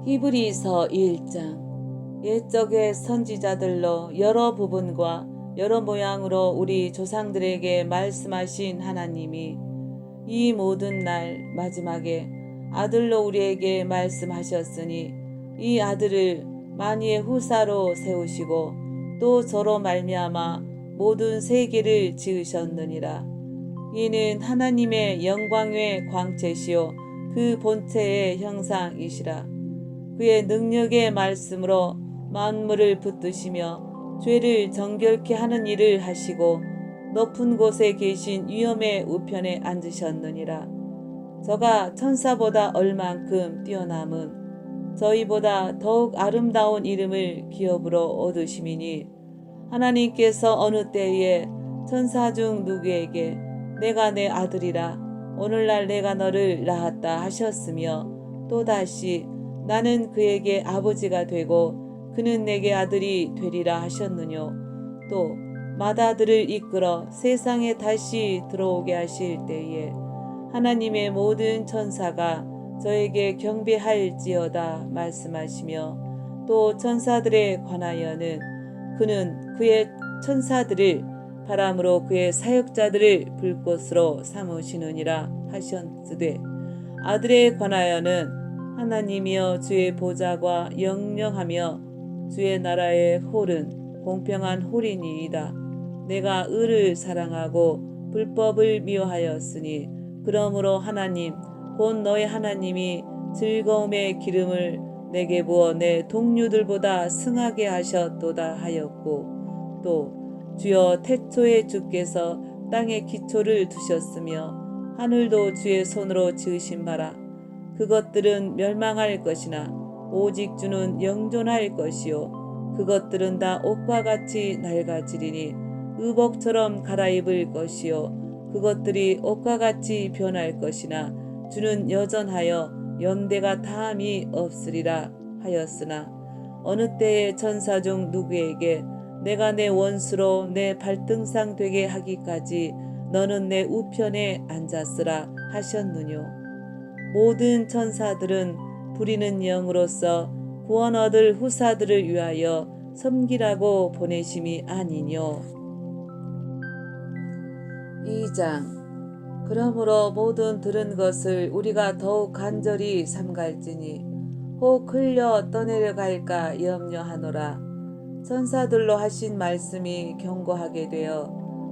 히브리서 1장. 옛적의 선지자들로 여러 부분과 여러 모양으로 우리 조상들에게 말씀하신 하나님이 이 모든 날 마지막에 아들로 우리에게 말씀하셨으니 이 아들을 만유의 후사로 세우시고 또 저로 말미암아 모든 세계를 지으셨느니라. 이는 하나님의 영광의 광채시요 그 본체의 형상이시라. 그의 능력의 말씀으로 만물을 붙드시며 죄를 정결케 하는 일을 하시고 높은 곳에 계신 위엄의 우편에 앉으셨느니라. 저가 천사보다 얼만큼 뛰어남은 저희보다 더욱 아름다운 이름을 기업으로 얻으심이니 하나님께서 어느 때에 천사 중 누구에게 내가 내 아들이라 오늘날 내가 너를 낳았다 하셨으며 또다시 나는 그에게 아버지가 되고 그는 내게 아들이 되리라 하셨느뇨. 또 맏아들을 이끌어 세상에 다시 들어오게 하실 때에 하나님의 모든 천사가 저에게 경배할지어다 말씀하시며 또 천사들에 관하여는 그는 그의 천사들을 바람으로 그의 사역자들을 불꽃으로 삼으시느니라 하셨으되 아들에 관하여는 하나님이여 주의 보좌가 영영하며 주의 나라의 홀은 공평한 홀이니이다. 내가 의를 사랑하고 불법을 미워하였으니 그러므로 하나님 곧 너의 하나님이 즐거움의 기름을 내게 부어 내 동류들보다 승하게 하셨도다 하였고 또 주여 태초에 주께서 땅에 기초를 두셨으며 하늘도 주의 손으로 지으신 바라. 그것들은 멸망할 것이나 오직 주는 영존할 것이요 그것들은 다 옷과 같이 낡아지리니 의복처럼 갈아입을 것이요 그것들이 옷과 같이 변할 것이나 주는 여전하여 연대가 다함이 없으리라 하였으나 어느 때에 천사 중 누구에게 내가 내 원수로 내 발등상 되게 하기까지 너는 내 우편에 앉았으라 하셨느뇨. 모든 천사들은 부리는 영으로서 구원 얻을 후사들을 위하여 섬기라고 보내심이 아니뇨. 2장. 그러므로 모든 들은 것을 우리가 더욱 간절히 삼갈지니 혹 흘려 떠내려갈까 염려하노라. 천사들로 하신 말씀이 경고하게 되어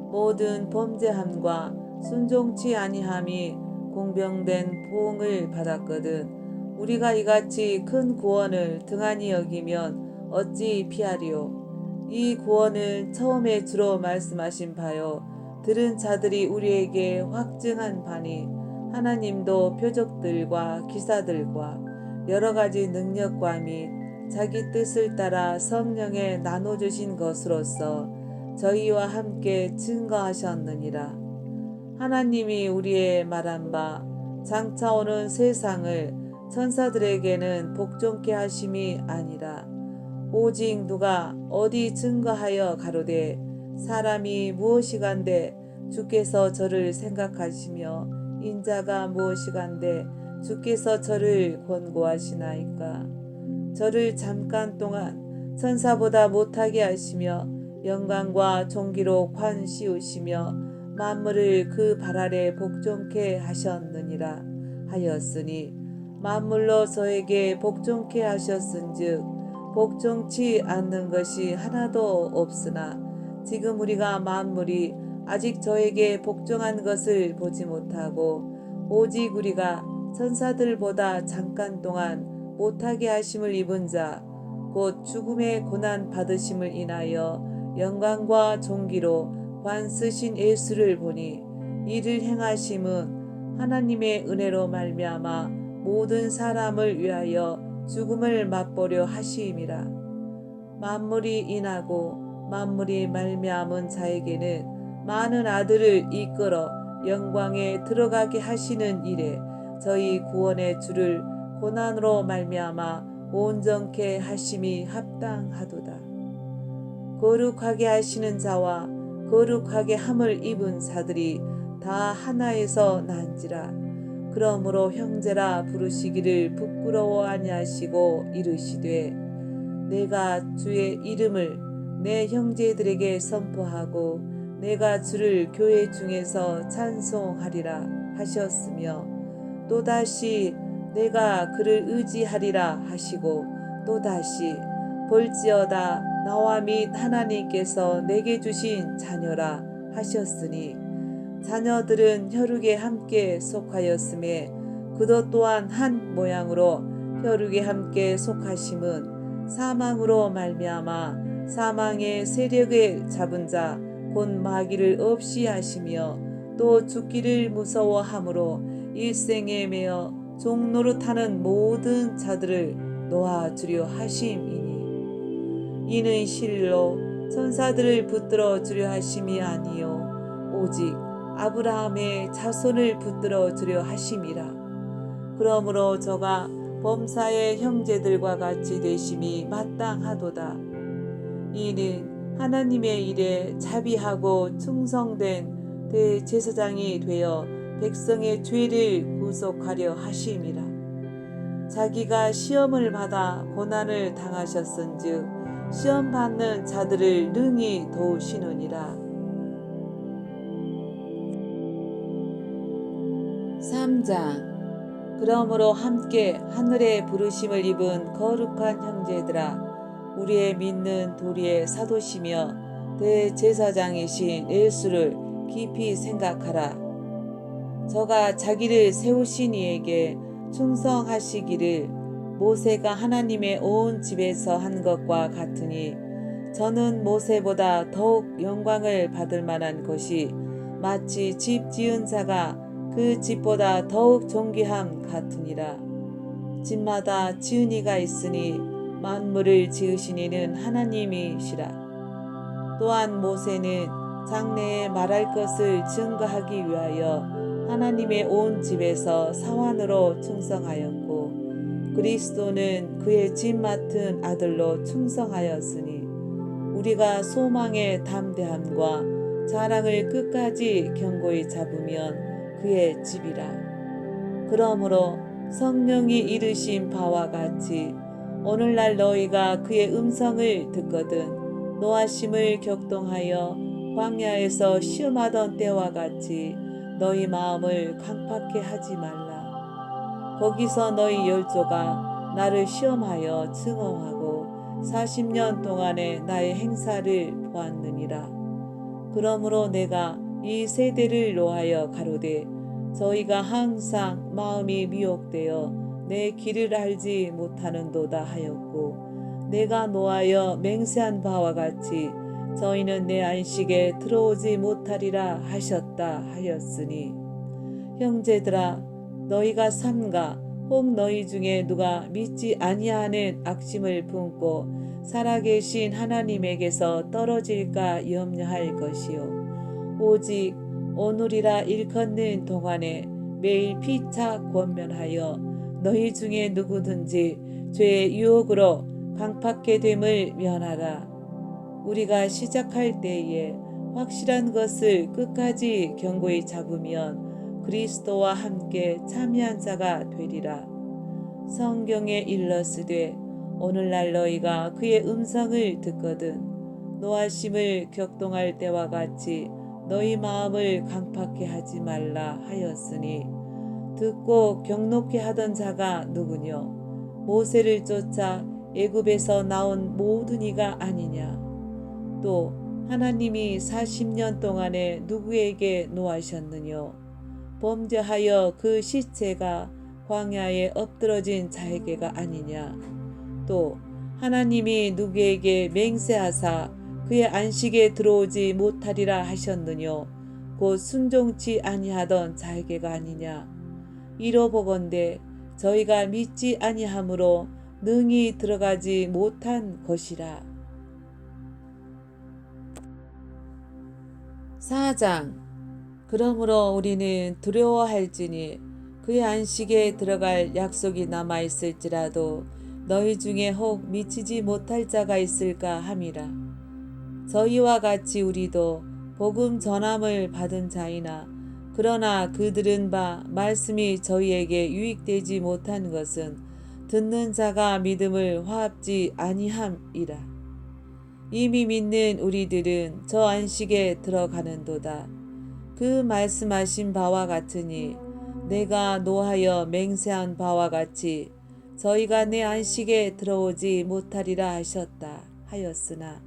모든 범죄함과 순종치 아니함이 공병된 보응을 받았거든 우리가 이같이 큰 구원을 등한히 여기면 어찌 피하리요. 이 구원은 처음에 주로 말씀하신 바요 들은 자들이 우리에게 확증한 바니 하나님도 표적들과 기사들과 여러 가지 능력과 및 자기 뜻을 따라 성령에 나눠주신 것으로서 저희와 함께 증거하셨느니라. 하나님이 우리의 말한 바 장차 오는 세상을 천사들에게는 복종케 하심이 아니라 오직 누가 어디 증거하여 가로되 사람이 무엇이간데 주께서 저를 생각하시며 인자가 무엇이간데 주께서 저를 권고하시나이까. 저를 잠깐 동안 천사보다 못하게 하시며 영광과 존귀로 관 씌우시며 만물을 그 발 아래 복종케 하셨느니라 하였으니 만물로 저에게 복종케 하셨은즉 복종치 않는 것이 하나도 없으나 지금 우리가 만물이 아직 저에게 복종한 것을 보지 못하고 오직 우리가 천사들보다 잠깐 동안 못하게 하심을 입은 자 곧 죽음의 고난 받으심을 인하여 영광과 존귀로 관 쓰신 예수를 보니 이를 행하심은 하나님의 은혜로 말미암아 모든 사람을 위하여 죽음을 맛보려 하심이라. 만물이 인하고 만물이 말미암은 자에게는 많은 아들을 이끌어 영광에 들어가게 하시는 일에 저희 구원의 주를 고난으로 말미암아 온전케 하심이 합당하도다. 거룩하게 하시는 자와 거룩하게 함을 입은 자들이 다 하나에서 난지라. 그러므로 형제라 부르시기를 부끄러워 아니하시고 이르시되 내가 주의 이름을 내 형제들에게 선포하고 내가 주를 교회 중에서 찬송하리라 하셨으며 또다시 내가 그를 의지하리라 하시고 또다시 볼지어다 나와 및 하나님께서 내게 주신 자녀라 하셨으니 자녀들은 혈육에 함께 속하였음에 그도 또한 한 모양으로 혈육에 함께 속하심은 사망으로 말미암아 사망의 세력을 잡은 자 곧 마귀를 없이 하시며 또 죽기를 무서워함으로 일생에 매어 종노릇하는 모든 자들을 놓아주려 하심이니 이는 실로 천사들을 붙들어 주려 하심이 아니요 오직 아브라함의 자손을 붙들어 주려 하심이라. 그러므로 저가 범사의 형제들과 같이 되심이 마땅하도다. 이는 하나님의 일에 자비하고 충성된 대제사장이 되어 백성의 죄를 구속하려 하심이라. 자기가 시험을 받아 고난을 당하셨은즉 시험 받는 자들을 능히 도우시느니라. 3장. 그러므로 함께 하늘의 부르심을 입은 거룩한 형제들아 우리의 믿는 도리의 사도시며 대제사장이신 예수를 깊이 생각하라. 저가 자기를 세우신 이에게 충성하시기를 모세가 하나님의 온 집에서 한 것과 같으니 저는 모세보다 더욱 영광을 받을 만한 것이 마치 집 지은 자가 그 집보다 더욱 존귀함 같으니라. 집마다 지은 이가 있으니 만물을 지으신 이는 하나님이시라. 또한 모세는 장래에 말할 것을 증거하기 위하여 하나님의 온 집에서 사환으로 충성하였고 그리스도는 그의 집 맡은 아들로 충성하였으니 우리가 소망의 담대함과 자랑을 끝까지 견고히 잡으면 그의 집이라. 그러므로 성령이 이르신 바와 같이 오늘날 너희가 그의 음성을 듣거든 노하심을 격동하여 광야에서 시험하던 때와 같이 너희 마음을 강팍해 하지 말라. 거기서 너희 열조가 나를 시험하여 증언하고 40년 동안에 나의 행사를 보았느니라. 그러므로 내가 이 세대를 노하여 가로되 저희가 항상 마음이 미혹되어 내 길을 알지 못하는도다 하였고 내가 노하여 맹세한 바와 같이 저희는 내 안식에 들어오지 못하리라 하셨다 하였으니 형제들아 너희가 삼가 혹 너희 중에 누가 믿지 아니하는 악심을 품고 살아계신 하나님에게서 떨어질까 염려할 것이요 오직 오늘이라 일컫는 동안에 매일 피차 권면하여 너희 중에 누구든지 죄의 유혹으로 강팍해 됨을 면하라. 우리가 시작할 때에 확실한 것을 끝까지 견고히 잡으면 그리스도와 함께 참여한 자가 되리라. 성경에 일렀으되 오늘날 너희가 그의 음성을 듣거든 노하심을 격동할 때와 같이 너희 마음을 강팍해 하지 말라 하였으니 듣고 경록해 하던 자가 누구뇨? 모세를 쫓아 애굽에서 나온 모든 이가 아니냐? 또 하나님이 40년 동안에 누구에게 노하셨느뇨? 범죄하여 그 시체가 광야에 엎드러진 자에게가 아니냐? 또 하나님이 누구에게 맹세하사 그의 안식에 들어오지 못하리라 하셨느뇨? 곧 순종치 아니하던 자에게가 아니냐? 이로보건대 저희가 믿지 아니함으로 능히 들어가지 못한 것이라. 4장. 그러므로 우리는 두려워할지니 그의 안식에 들어갈 약속이 남아있을지라도 너희 중에 혹 미치지 못할 자가 있을까 함이라. 저희와 같이 우리도 복음 전함을 받은 자이나 그러나 그들은 바 말씀이 저희에게 유익되지 못한 것은 듣는 자가 믿음을 화합지 아니함이라. 이미 믿는 우리들은 저 안식에 들어가는도다. 그 말씀하신 바와 같으니 내가 노하여 맹세한 바와 같이 저희가 내 안식에 들어오지 못하리라 하셨다 하였으나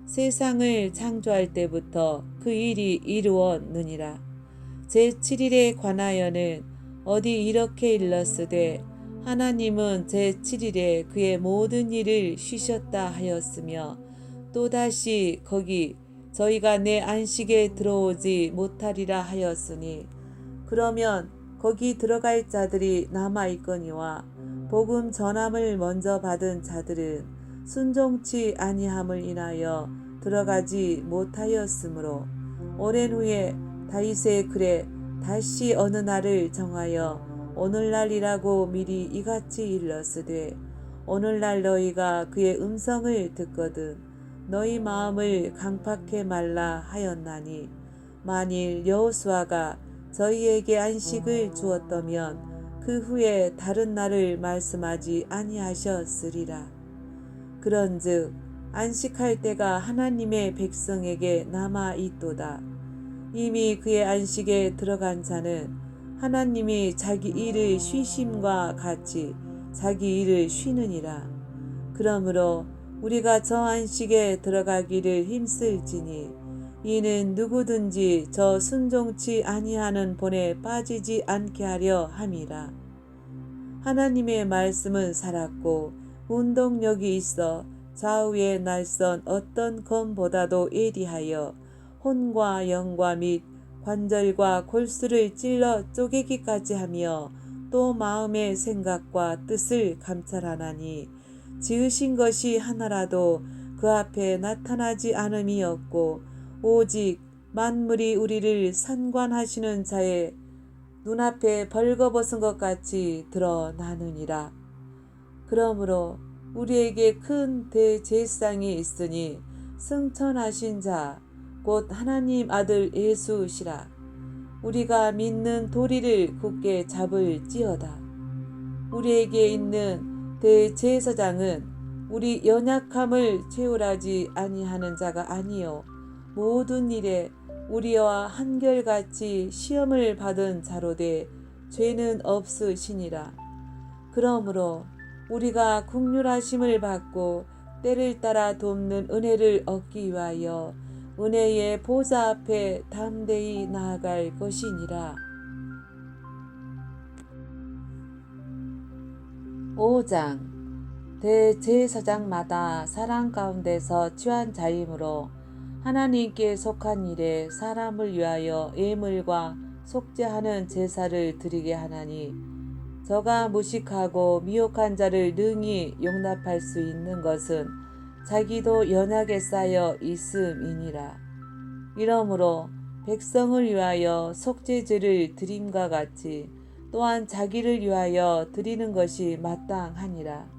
세상을 창조할 때부터 그 일이 이루었느니라. 제7일에 관하여는 어디 이렇게 일렀으되 하나님은 제7일에 그의 모든 일을 쉬셨다 하였으며 또다시 거기 저희가 내 안식에 들어오지 못하리라 하였으니 그러면 거기 들어갈 자들이 남아있거니와 복음 전함을 먼저 받은 자들은 순종치 아니함을 인하여 들어가지 못하였으므로 오랜 후에 다윗의 글에 다시 어느 날을 정하여 오늘날이라고 미리 이같이 일렀으되 오늘날 너희가 그의 음성을 듣거든 너희 마음을 강팍해 말라 하였나니 만일 여호수아가 저희에게 안식을 주었다면 그 후에 다른 날을 말씀하지 아니하셨으리라. 그런즉 안식할 때가 하나님의 백성에게 남아 있도다. 이미 그의 안식에 들어간 자는 하나님이 자기 일을 쉬심과 같이 자기 일을 쉬느니라. 그러므로 우리가 저 안식에 들어가기를 힘쓸지니 이는 누구든지 저 순종치 아니하는 본에 빠지지 않게 하려 함이라. 하나님의 말씀은 살았고 운동력이 있어 좌우의 날선 어떤 검보다도 예리하여 혼과 영과 및 관절과 골수를 찔러 쪼개기까지 하며 또 마음의 생각과 뜻을 감찰하나니 지으신 것이 하나라도 그 앞에 나타나지 않음이 없고 오직 만물이 우리를 산관하시는 자의 눈앞에 벌거벗은 것 같이 드러나느니라. 그러므로 우리에게 큰 대제사장이 있으니 승천하신 자 곧 하나님 아들 예수시라. 우리가 믿는 도리를 굳게 잡을지어다. 우리에게 있는 대제사장은 우리 연약함을 채울하지 아니하는 자가 아니요 모든 일에 우리와 한결같이 시험을 받은 자로되 죄는 없으시니라. 그러므로 우리가 긍휼하심을 받고 때를 따라 돕는 은혜를 얻기 위하여 은혜의 보좌 앞에 담대히 나아갈 것이니라. 5장 대제사장마다 사랑 가운데서 취한 자이므로 하나님께 속한 일에 사람을 위하여 예물과 속죄하는 제사를 드리게 하나니 저가 무식하고 미혹한 자를 능히 용납할 수 있는 것은 자기도 연약에 쌓여 있음이니라. 이러므로 백성을 위하여 속죄제를 드림과 같이 또한 자기를 위하여 드리는 것이 마땅하니라.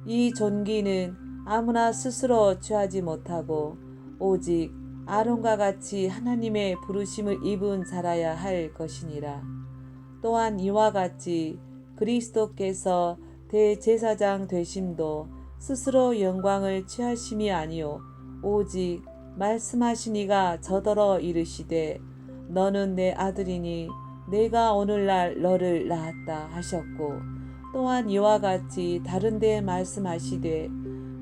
이 존귀는 아무나 스스로 취하지 못하고 오직 아론과 같이 하나님의 부르심을 입은 자라야 할 것이니라. 또한 이와 같이 그리스도께서 대제사장 되심도 스스로 영광을 취하심이 아니요 오직 말씀하신 이가 저더러 이르시되 너는 내 아들이니 내가 오늘날 너를 낳았다 하셨고 또한 이와 같이 다른 데 말씀하시되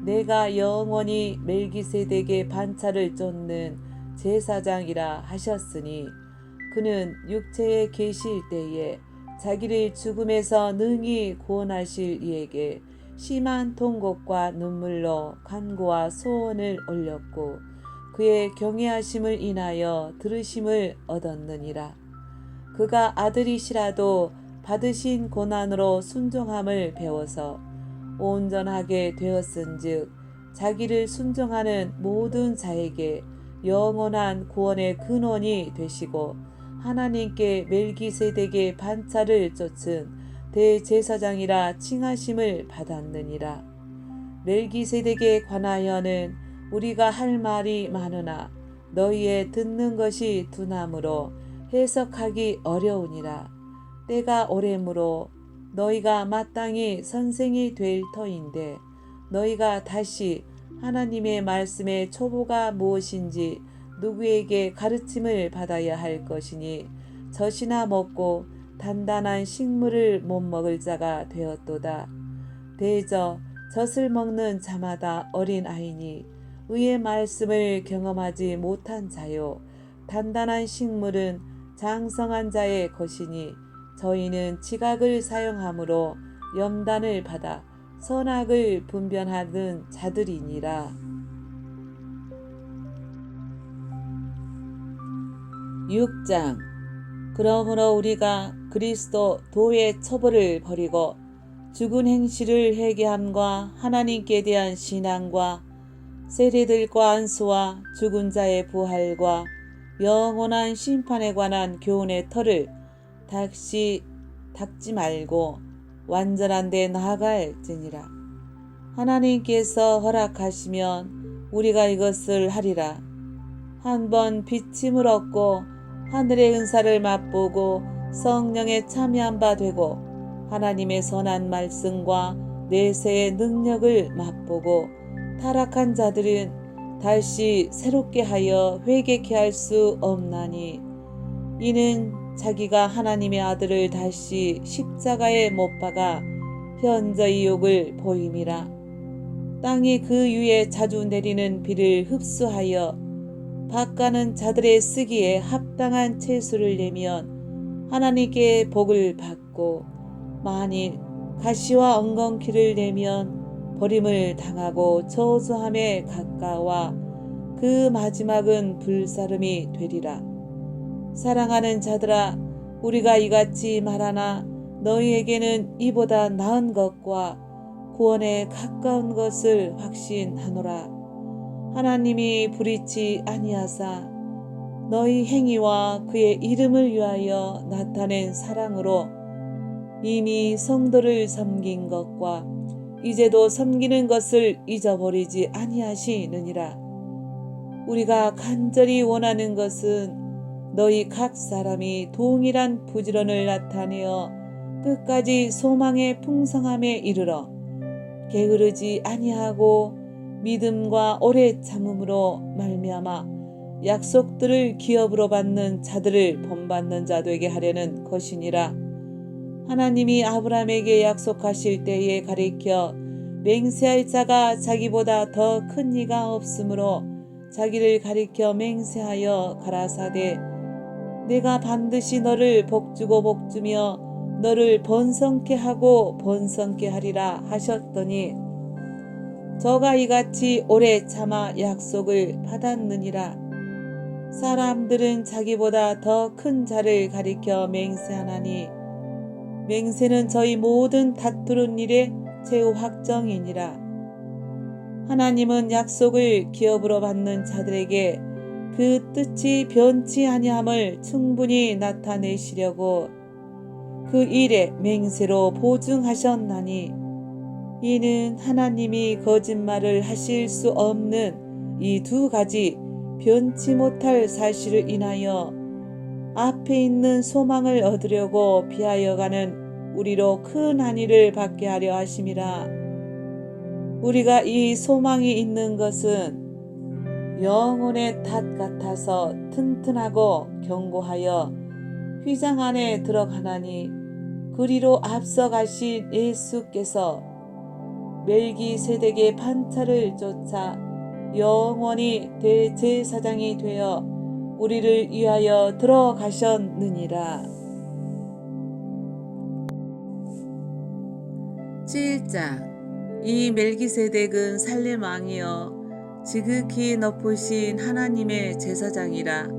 내가 영원히 멜기세덱의 반차를 쫓는 제사장이라 하셨으니 그는 육체에 계실 때에 자기를 죽음에서 능히 구원하실 이에게 심한 통곡과 눈물로 간구와 소원을 올렸고 그의 경외하심을 인하여 들으심을 얻었느니라. 그가 아들이시라도 받으신 고난으로 순종함을 배워서 온전하게 되었은즉 자기를 순종하는 모든 자에게 영원한 구원의 근원이 되시고 하나님께 멜기세덱의 반차를 쫓은 대제사장이라 칭하심을 받았느니라. 멜기세덱에 관하여는 우리가 할 말이 많으나 너희의 듣는 것이 둔하므로 해석하기 어려우니라. 때가 오래므로 너희가 마땅히 선생이 될 터인데 너희가 다시 하나님의 말씀의 초보가 무엇인지 누구에게 가르침을 받아야 할 것이니 젖이나 먹고 단단한 식물을 못 먹을 자가 되었도다. 대저 젖을 먹는 자마다 어린 아이니 의의 말씀을 경험하지 못한 자요. 단단한 식물은 장성한 자의 것이니 저희는 지각을 사용함으로 염단을 받아 선악을 분별하는 자들이니라. 6장. 그러므로 우리가 그리스도 도의 처벌을 버리고 죽은 행실을 회개함과 하나님께 대한 신앙과 세리들과 안수와 죽은 자의 부활과 영원한 심판에 관한 교훈의 터를 닦지 말고 완전한 데 나아갈지니라. 하나님께서 허락하시면 우리가 이것을 하리라. 한번 비침을 얻고 하늘의 은사를 맛보고 성령에 참여한 바 되고 하나님의 선한 말씀과 내세의 능력을 맛보고 타락한 자들은 다시 새롭게 하여 회개케 할 수 없나니 이는 자기가 하나님의 아들을 다시 십자가에 못 박아 현저히 욕을 보임이라. 땅이 그 위에 자주 내리는 비를 흡수하여 밭가는 자들의 쓰기에 합당한 채소를 내면 하나님께 복을 받고 만일 가시와 엉겅퀴를 내면 버림을 당하고 저주함에 가까워 그 마지막은 불사름이 되리라. 사랑하는 자들아, 우리가 이같이 말하나 너희에게는 이보다 나은 것과 구원에 가까운 것을 확신하노라. 하나님이 불의치 아니하사 너희 행위와 그의 이름을 위하여 나타낸 사랑으로 이미 성도를 섬긴 것과 이제도 섬기는 것을 잊어버리지 아니하시느니라. 우리가 간절히 원하는 것은 너희 각 사람이 동일한 부지런을 나타내어 끝까지 소망의 풍성함에 이르러 게으르지 아니하고 믿음과 오래 참음으로 말미암아 약속들을 기업으로 받는 자들을 본받는 자 되게 하려는 것이니라. 하나님이 아브라함에게 약속하실 때에 가리켜 맹세할 자가 자기보다 더 큰 이가 없으므로 자기를 가리켜 맹세하여 가라사대 내가 반드시 너를 복주고 복주며 너를 번성케 하고 번성케 하리라 하셨더니 저가 이같이 오래 참아 약속을 받았느니라. 사람들은 자기보다 더 큰 자를 가리켜 맹세하나니 맹세는 저희 모든 다투는 일의 최후 확정이니라. 하나님은 약속을 기업으로 받는 자들에게 그 뜻이 변치 아니함을 충분히 나타내시려고 그 일에 맹세로 보증하셨나니 이는 하나님이 거짓말을 하실 수 없는 이 두 가지 변치 못할 사실을 인하여 앞에 있는 소망을 얻으려고 피하여 가는 우리로 큰 한의를 받게 하려 하심이라. 우리가 이 소망이 있는 것은 영혼의 탓 같아서 튼튼하고 견고하여 휘장 안에 들어가나니 그리로 앞서 가신 예수께서 멜기세덱의 판차를 쫓아 영원히 대제사장이 되어 우리를 위하여 들어가셨느니라. 7장. 이 멜기세덱은 살렘 왕이여 지극히 높으신 하나님의 제사장이라.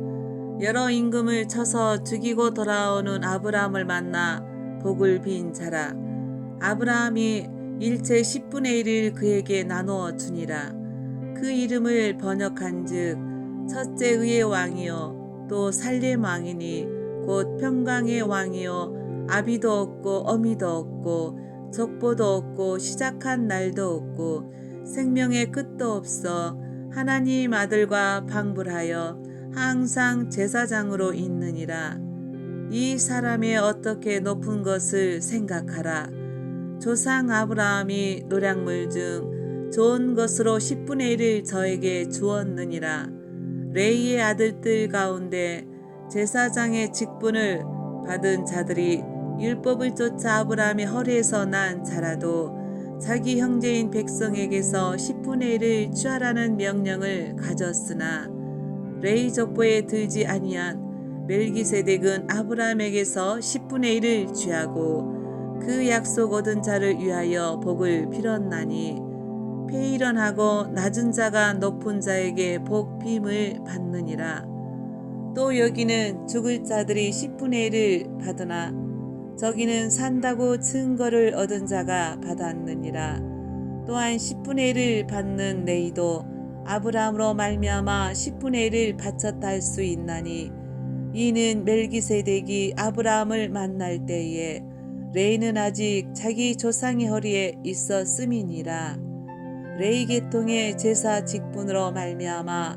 여러 임금을 쳐서 죽이고 돌아오는 아브라함을 만나 복을 빈 자라. 아브라함이 일체 10분의 1을 그에게 나누어 주니라. 그 이름을 번역한즉 첫째 의의 왕이요 또 살렘 왕이니 곧 평강의 왕이요 아비도 없고 어미도 없고 족보도 없고 시작한 날도 없고 생명의 끝도 없어 하나님 아들과 방불하여 항상 제사장으로 있느니라. 이 사람의 어떻게 높은 것을 생각하라. 조상 아브라함이 노략물 중 좋은 것으로 10분의 1을 저에게 주었느니라. 레이의 아들들 가운데 제사장의 직분을 받은 자들이 율법을 쫓아 아브라함의 허리에서 난 자라도 자기 형제인 백성에게서 10분의 1을 취하라는 명령을 가졌으나 레이 족보에 들지 아니한 멜기세덱은 아브라함에게서 10분의 1을 취하고 그 약속 얻은 자를 위하여 복을 빌었나니 폐일원하고 낮은 자가 높은 자에게 복 빔을 받느니라. 또 여기는 죽을 자들이 10분의 1을 받으나 저기는 산다고 증거를 얻은 자가 받았느니라. 또한 10분의 1을 받는 레이도 아브라함으로 말미암아 10분의 1을 바쳤다 할 수 있나니 이는 멜기세덱이 아브라함을 만날 때에 레이는 아직 자기 조상의 허리에 있었음이니라. 레이 계통의 제사 직분으로 말미암아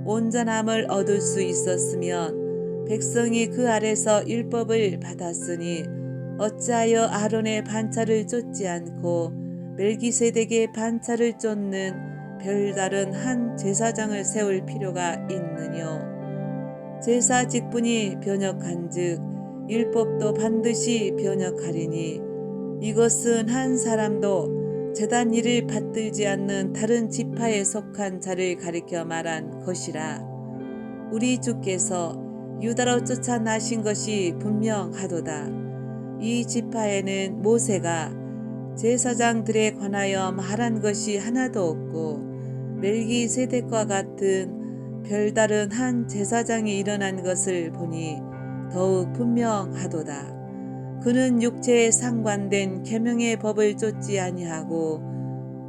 온전함을 얻을 수 있었으면 백성이 그 아래서 율법을 받았으니 어찌하여 아론의 반차를 쫓지 않고 멜기세덱의 반차를 쫓는 별다른 한 제사장을 세울 필요가 있느뇨. 제사 직분이 변역한즉 율법도 반드시 변역하리니 이것은 한 사람도 제단 일을 받들지 않는 다른 지파에 속한 자를 가리켜 말한 것이라. 우리 주께서 유다로 쫓아나신 것이 분명하도다. 이 지파에는 모세가 제사장들에 관하여 말한 것이 하나도 없고 멜기세덱과 같은 별다른 한 제사장이 일어난 것을 보니 더욱 분명하도다. 그는 육체에 상관된 계명의 법을 쫓지 아니하고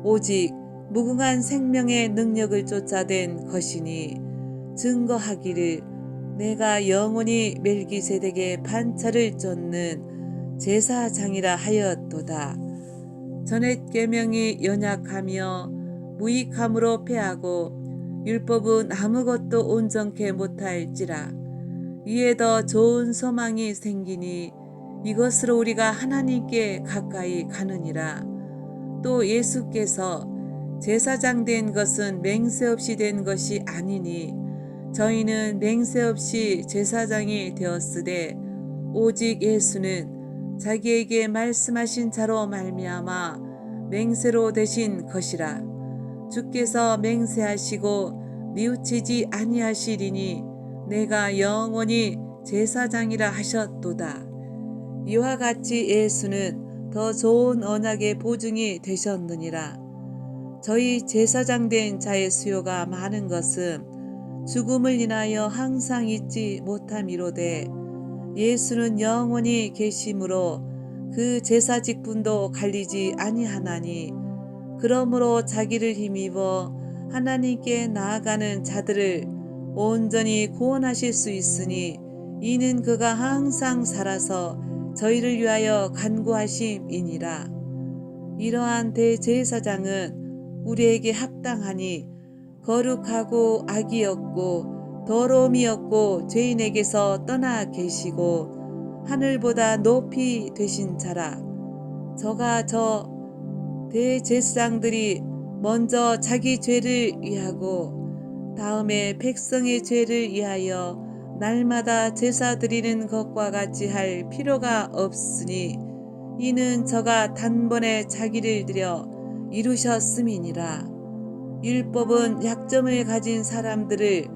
오직 무궁한 생명의 능력을 쫓아된 것이니 증거하기를 내가 영원히 멜기세덱의 반차를 쫓는 제사장이라 하였도다. 전옛 계명이 연약하며 무익함으로 패하고 율법은 아무것도 온전케 못할지라. 이에 더 좋은 소망이 생기니 이것으로 우리가 하나님께 가까이 가느니라. 또 예수께서 제사장 된 것은 맹세 없이 된 것이 아니니 저희는 맹세 없이 제사장이 되었으되 오직 예수는 자기에게 말씀하신 자로 말미암아 맹세로 되신 것이라. 주께서 맹세하시고 뉘우치지 아니하시리니 내가 영원히 제사장이라 하셨도다. 이와 같이 예수는 더 좋은 언약의 보증이 되셨느니라. 저희 제사장 된 자의 수요가 많은 것은 죽음을 인하여 항상 잊지 못함이로되 예수는 영원히 계심으로 그 제사 직분도 갈리지 아니하나니 그러므로 자기를 힘입어 하나님께 나아가는 자들을 온전히 구원하실 수 있으니 이는 그가 항상 살아서 저희를 위하여 간구하심이니라. 이러한 대제사장은 우리에게 합당하니 거룩하고 악이 없고 더러움이 없고 죄인에게서 떠나 계시고 하늘보다 높이 되신 자라. 저가 저 대제사장들이 먼저 자기 죄를 위하고 다음에 백성의 죄를 위하여 날마다 제사 드리는 것과 같이 할 필요가 없으니 이는 저가 단번에 자기를 드려 이루셨음이니라. 율법은 약점을 가진 사람들을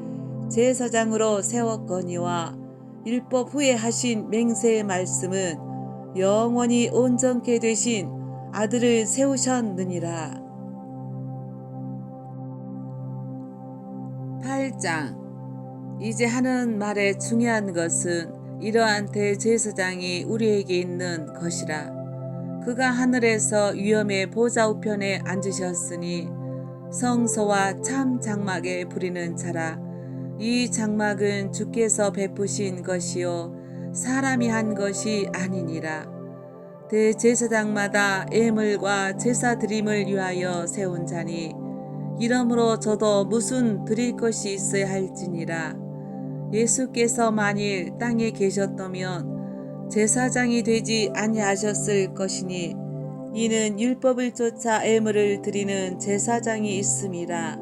제사장으로 세웠거니와 율법 후에 하신 맹세의 말씀은 영원히 온전케 되신 아들을 세우셨느니라. 8장. 이제 하는 말의 중요한 것은 이러한 대제사장이 우리에게 있는 것이라. 그가 하늘에서 위엄의 보좌 우편에 앉으셨으니 성소와 참 장막에 부리는 자라. 이 장막은 주께서 베푸신 것이요 사람이 한 것이 아니니라. 대제사장마다 예물과 제사 드림을 위하여 세운 자니 이러므로 저도 무슨 드릴 것이 있어야 할지니라. 예수께서 만일 땅에 계셨다면 제사장이 되지 아니하셨을 것이니 이는 율법을 쫓아 예물을 드리는 제사장이 있음이라.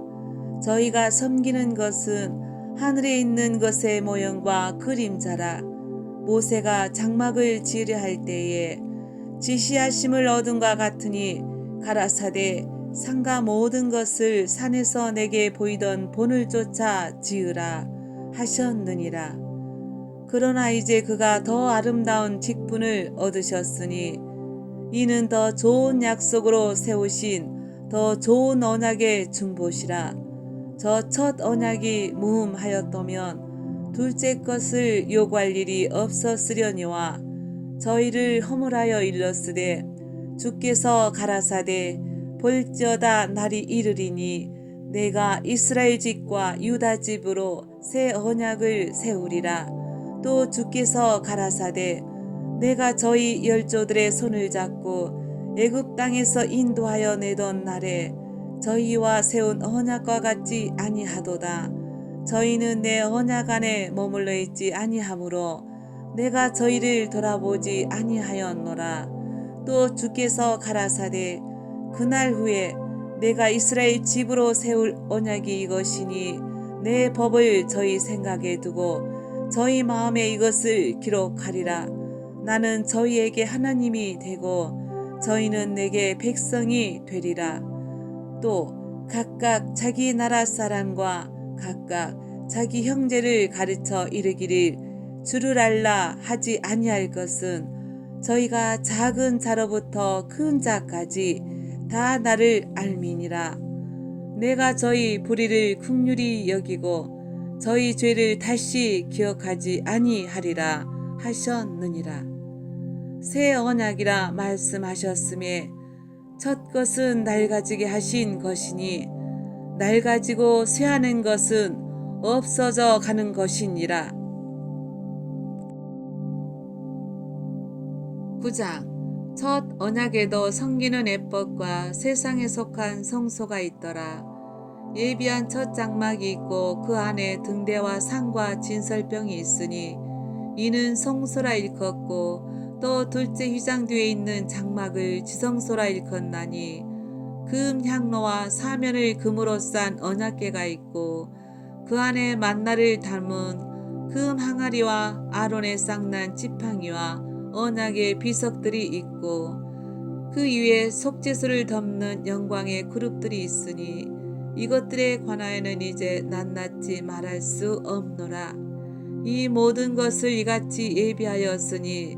저희가 섬기는 것은 하늘에 있는 것의 모형과 그림자라. 모세가 장막을 지으려 할 때에 지시하심을 얻은과 같으니 가라사대 산과 모든 것을 산에서 내게 보이던 본을 쫓아 지으라 하셨느니라. 그러나 이제 그가 더 아름다운 직분을 얻으셨으니 이는 더 좋은 약속으로 세우신 더 좋은 언약의 중보시라. 저 첫 언약이 무흠하였다면 둘째 것을 요구할 일이 없었으려니와 저희를 허물하여 일렀으되 주께서 가라사대 볼지어다 날이 이르리니 내가 이스라엘 집과 유다 집으로 새 언약을 세우리라. 또 주께서 가라사대 내가 저희 열조들의 손을 잡고 애굽 땅에서 인도하여 내던 날에 저희와 세운 언약과 같지 아니하도다. 저희는 내 언약 안에 머물러 있지 아니하므로 내가 저희를 돌아보지 아니하였노라. 또 주께서 가라사대 그날 후에 내가 이스라엘 집으로 세울 언약이 이것이니 내 법을 저희 생각에 두고 저희 마음에 이것을 기록하리라. 나는 저희에게 하나님이 되고 저희는 내게 백성이 되리라. 또 각각 자기 나라 사람과 각각 자기 형제를 가르쳐 이르기를 주를 알라 하지 아니할 것은 저희가 작은 자로부터 큰 자까지 다 나를 알미니라. 내가 저희 불의를 긍휼히 여기고 저희 죄를 다시 기억하지 아니하리라 하셨느니라. 새 언약이라 말씀하셨음에 첫 것은 낡아지게 하신 것이니 낡아지고 쇠하는 것은 없어져 가는 것이니라. 9장 첫 언약에도 섬기는 예법과 세상에 속한 성소가 있더라. 예비한 첫 장막이 있고 그 안에 등대와 상과 진설병이 있으니 이는 성소라 일컫고 또 둘째 휘장 뒤에 있는 장막을 지성소라 일컫나니 금 향로와 사면을 금으로 싼 언약궤가 있고 그 안에 만나를 담은 금 항아리와 아론의 쌍난 지팡이와 언약의 비석들이 있고 그 위에 속죄소를 덮는 영광의 그룹들이 있으니 이것들에 관하여는 이제 낱낱이 말할 수 없노라. 이 모든 것을 이같이 예비하였으니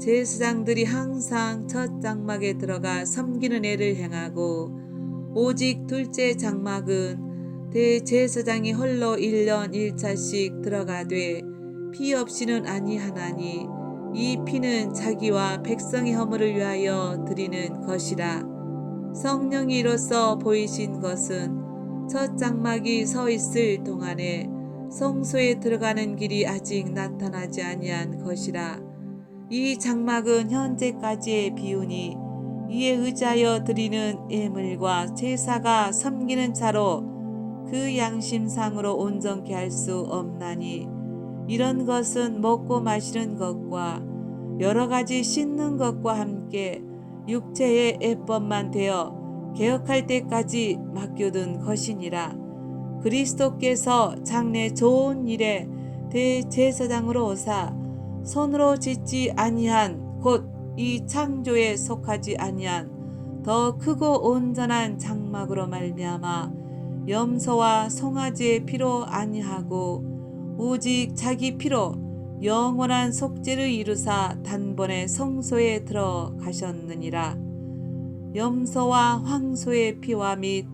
제사장들이 항상 첫 장막에 들어가 섬기는 애를 행하고 오직 둘째 장막은 대제사장이 홀로 1년 1차씩 들어가되 피 없이는 아니하나니 이 피는 자기와 백성의 허물을 위하여 드리는 것이라. 성령이 이로써 보이신 것은 첫 장막이 서 있을 동안에 성소에 들어가는 길이 아직 나타나지 아니한 것이라. 이 장막은 현재까지의 비유니 이에 의지하여 드리는 예물과 제사가 섬기는 자로 그 양심상으로 온전케 할 수 없나니 이런 것은 먹고 마시는 것과 여러 가지 씻는 것과 함께 육체의 예법만 되어 개혁할 때까지 맡겨둔 것이니라. 그리스도께서 장래 좋은 일에 대제사장으로 오사 손으로 짓지 아니한 곧 이 창조에 속하지 아니한 더 크고 온전한 장막으로 말미암아 염소와 송아지의 피로 아니하고 오직 자기 피로 영원한 속죄를 이루사 단번에 성소에 들어가셨느니라. 염소와 황소의 피와 및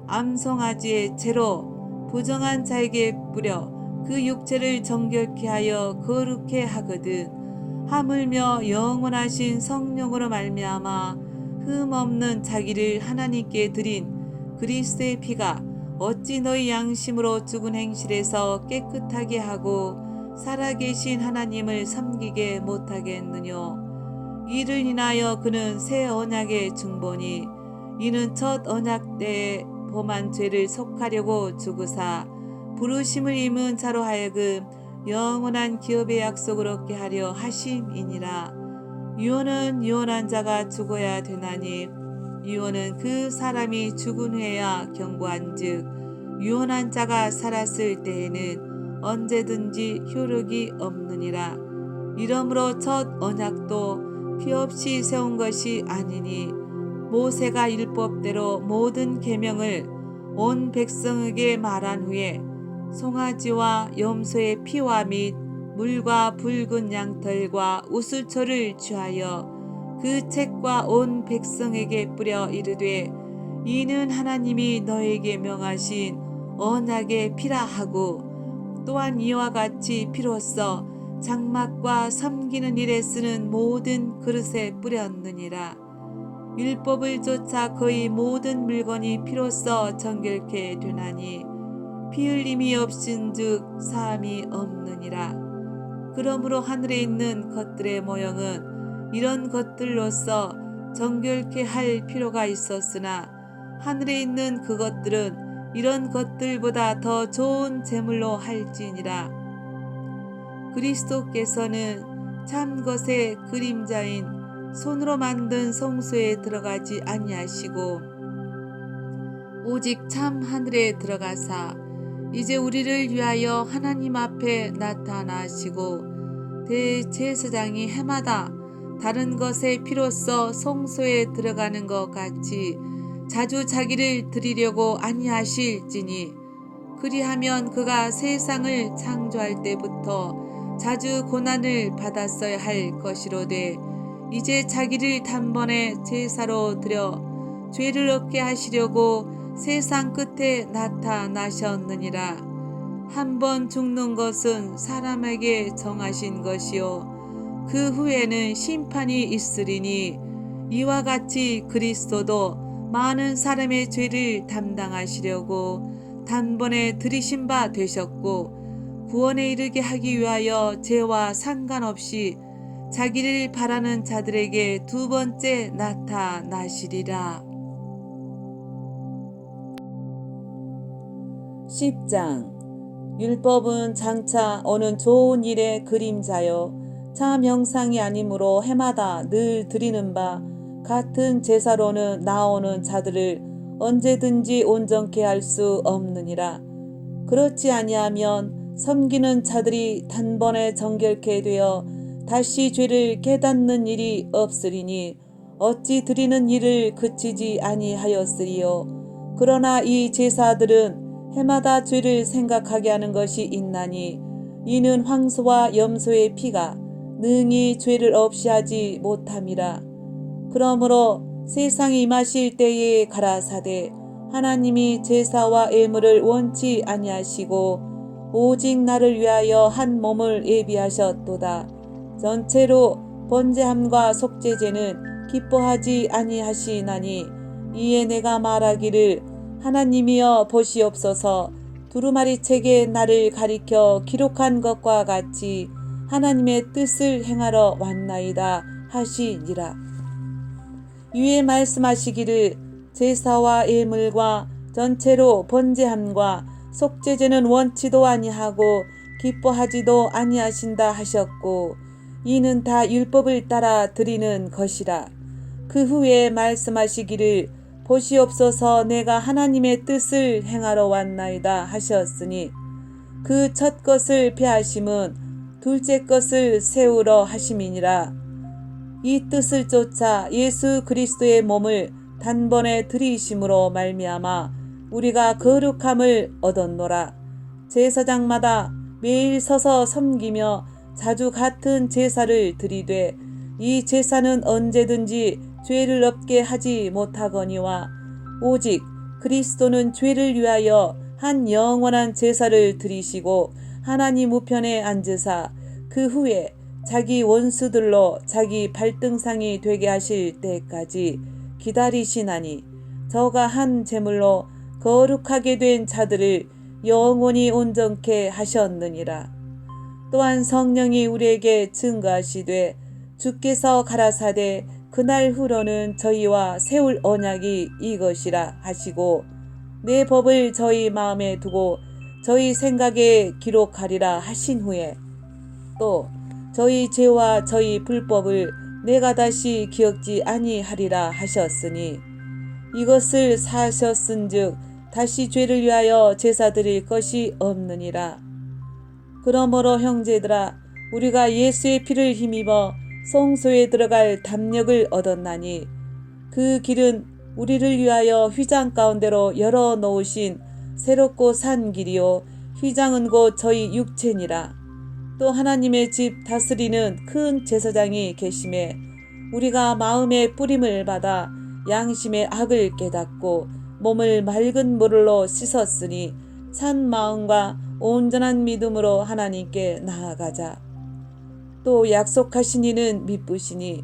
암송아지의 채로 부정한 자에게 뿌려 그 육체를 정결케 하여 거룩해 하거든 하물며 영원하신 성령으로 말미암아 흠 없는 자기를 하나님께 드린 그리스도의 피가 어찌 너희 양심으로 죽은 행실에서 깨끗하게 하고 살아계신 하나님을 섬기게 못하겠느뇨. 이를 인하여 그는 새 언약의 중보니 이는 첫 언약 때에 범한 죄를 속하려고 죽으사 부르심을 입은 자로 하여금 영원한 기업의 약속을 얻게 하려 하심이니라. 유언은 유언한 자가 죽어야 되나니 유언은 그 사람이 죽은 후에야 경고한즉 유언한 자가 살았을 때에는 언제든지 효력이 없느니라. 이러므로 첫 언약도 피 없이 세운 것이 아니니 모세가 율법대로 모든 계명을 온 백성에게 말한 후에 송아지와 염소의 피와 및 물과 붉은 양털과 우슬초를 취하여 그 책과 온 백성에게 뿌려 이르되 이는 하나님이 너에게 명하신 언약의 피라 하고 또한 이와 같이 피로써 장막과 섬기는 일에 쓰는 모든 그릇에 뿌렸느니라. 율법을 쫓아 거의 모든 물건이 피로써 정결케 되나니 피 흘림이 없은즉 사함이 없느니라. 그러므로 하늘에 있는 것들의 모형은 이런 것들로서 정결케 할 필요가 있었으나 하늘에 있는 그것들은 이런 것들보다 더 좋은 제물로 할지니라. 그리스도께서는 참 것의 그림자인 손으로 만든 성소에 들어가지 아니하시고 오직 참 하늘에 들어가사 이제 우리를 위하여 하나님 앞에 나타나시고 대제사장이 해마다 다른 것의 피로써 성소에 들어가는 것 같이 자주 자기를 드리려고 아니하실지니 그리하면 그가 세상을 창조할 때부터 자주 고난을 받았어야 할 것이로되 이제 자기를 단번에 제사로 드려 죄를 얻게 하시려고 세상 끝에 나타나셨느니라. 한 번 죽는 것은 사람에게 정하신 것이요 그 후에는 심판이 있으리니 이와 같이 그리스도도 많은 사람의 죄를 담당하시려고 단번에 들이신 바 되셨고 구원에 이르게 하기 위하여 죄와 상관없이 자기를 바라는 자들에게 두 번째 나타나시리라. 10장 율법은 장차 오는 좋은 일의 그림자요 참 형상이 아니므로 해마다 늘 드리는 바 같은 제사로는 나오는 자들을 언제든지 온전케 할 수 없느니라. 그렇지 아니하면 섬기는 자들이 단번에 정결케 되어 다시 죄를 깨닫는 일이 없으리니 어찌 드리는 일을 그치지 아니하였으리요. 그러나 이 제사들은 해마다 죄를 생각하게 하는 것이 있나니 이는 황소와 염소의 피가 능히 죄를 없이 하지 못함이라. 그러므로 세상에 임하실 때에 가라사대 하나님이 제사와 예물을 원치 아니하시고 오직 나를 위하여 한 몸을 예비하셨도다. 전체로 번제함과 속죄제는 기뻐하지 아니하시나니 이에 내가 말하기를 하나님이여 보시옵소서 두루마리 책에 나를 가리켜 기록한 것과 같이 하나님의 뜻을 행하러 왔나이다 하시니라. 위에 말씀하시기를 제사와 예물과 전체로 번제함과 속죄제는 원치도 아니하고 기뻐하지도 아니하신다 하셨고 이는 다 율법을 따라 드리는 것이라. 그 후에 말씀하시기를 보시옵소서 내가 하나님의 뜻을 행하러 왔나이다 하셨으니 그 첫 것을 폐하심은 둘째 것을 세우러 하심이니라. 이 뜻을 쫓아 예수 그리스도의 몸을 단번에 들이심으로 말미암아 우리가 거룩함을 얻었노라. 제사장마다 매일 서서 섬기며 자주 같은 제사를 드리되 이 제사는 언제든지 죄를 없게 하지 못하거니와 오직 그리스도는 죄를 위하여 한 영원한 제사를 드리시고 하나님 우편에 앉으사 그 후에 자기 원수들로 자기 발등상이 되게 하실 때까지 기다리시나니 저가 한 제물로 거룩하게 된 자들을 영원히 온전케 하셨느니라. 또한 성령이 우리에게 증거하시되 주께서 가라사대 그날 후로는 저희와 세울 언약이 이것이라 하시고 내 법을 저희 마음에 두고 저희 생각에 기록하리라 하신 후에 또 저희 죄와 저희 불법을 내가 다시 기억지 아니하리라 하셨으니 이것을 사셨은즉 다시 죄를 위하여 제사 드릴 것이 없느니라. 그러므로 형제들아 우리가 예수의 피를 힘입어 성소에 들어갈 담력을 얻었나니 그 길은 우리를 위하여 휘장 가운데로 열어 놓으신 새롭고 산 길이요 휘장은 곧 저희 육체니라. 또 하나님의 집 다스리는 큰 제사장이 계심에 우리가 마음의 뿌림을 받아 양심의 악을 깨닫고 몸을 맑은 물로 씻었으니 찬 마음과 온전한 믿음으로 하나님께 나아가자. 또 약속하신 이는 미쁘시니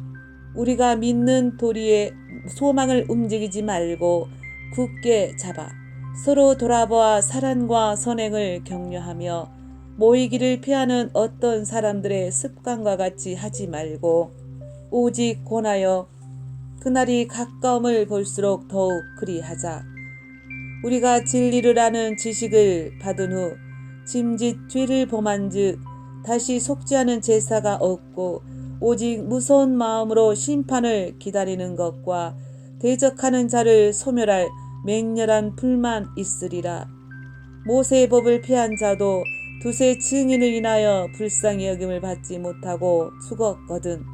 우리가 믿는 도리에 소망을 움직이지 말고 굳게 잡아 서로 돌아보아 사랑과 선행을 격려하며 모이기를 피하는 어떤 사람들의 습관과 같이 하지 말고 오직 권하여 그날이 가까움을 볼수록 더욱 그리하자. 우리가 진리를 아는 지식을 받은 후 짐짓 죄를 범한즉 다시 속지 않은 제사가 없고 오직 무서운 마음으로 심판을 기다리는 것과 대적하는 자를 소멸할 맹렬한 불만 있으리라. 모세의 법을 피한 자도 두세 증인을 인하여 불쌍히 여김을 받지 못하고 죽었거든.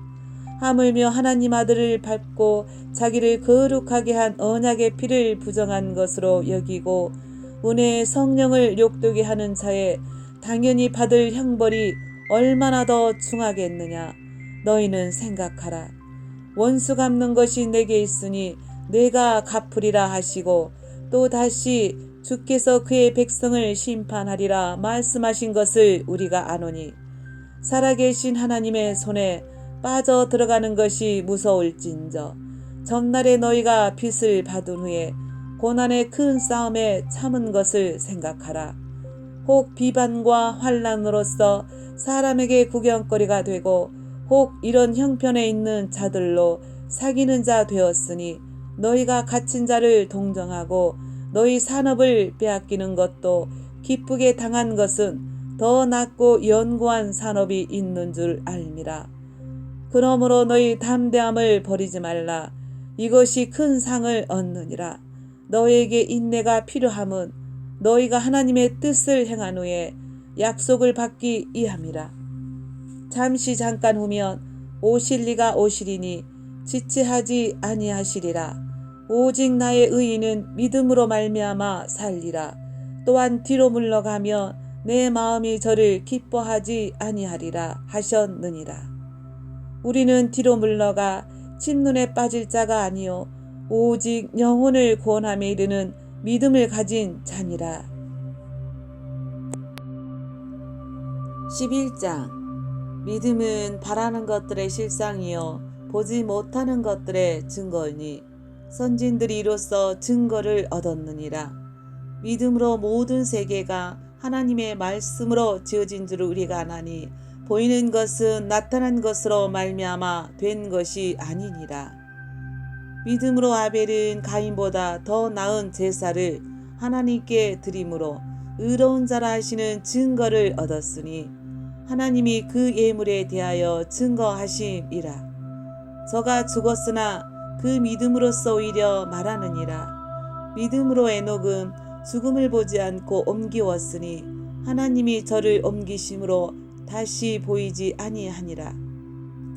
하물며 하나님 아들을 밟고 자기를 거룩하게 한 언약의 피를 부정한 것으로 여기고 은혜의 성령을 욕되게 하는 자에 당연히 받을 형벌이 얼마나 더 중하겠느냐. 너희는 생각하라. 원수 갚는 것이 내게 있으니 내가 갚으리라 하시고 또 다시 주께서 그의 백성을 심판하리라 말씀하신 것을 우리가 아노니 살아계신 하나님의 손에 빠져 들어가는 것이 무서울진저 전날에 너희가 빚을 받은 후에 고난의 큰 싸움에 참은 것을 생각하라. 혹 비반과 환난으로서 사람에게 구경거리가 되고 혹 이런 형편에 있는 자들로 사귀는 자 되었으니 너희가 갇힌 자를 동정하고 너희 산업을 빼앗기는 것도 기쁘게 당한 것은 더 낫고 연고한 산업이 있는 줄 알미라. 그러므로 너희 담대함을 버리지 말라. 이것이 큰 상을 얻느니라. 너희에게 인내가 필요함은 너희가 하나님의 뜻을 행한 후에 약속을 받기 이함이라. 잠시 잠깐 후면 오실 리가 오시리니 지체하지 아니하시리라. 오직 나의 의인은 믿음으로 말미암아 살리라. 또한 뒤로 물러가며 내 마음이 저를 기뻐하지 아니하리라 하셨느니라. 우리는 뒤로 물러가 침눈에 빠질 자가 아니요 오직 영혼을 구원함에 이르는 믿음을 가진 자니라. 11장 믿음은 바라는 것들의 실상이요 보지 못하는 것들의 증거이니 선진들이 이로써 증거를 얻었느니라. 믿음으로 모든 세계가 하나님의 말씀으로 지어진 줄 우리가 아나니 보이는 것은 나타난 것으로 말미암아 된 것이 아니니라. 믿음으로 아벨은 가인보다 더 나은 제사를 하나님께 드림으로 의로운 자라 하시는 증거를 얻었으니 하나님이 그 예물에 대하여 증거하심이라. 저가 죽었으나 그 믿음으로써 오히려 말하느니라. 믿음으로 에녹은 죽음을 보지 않고 옮기웠으니 하나님이 저를 옮기심으로 다시 보이지 아니하니라.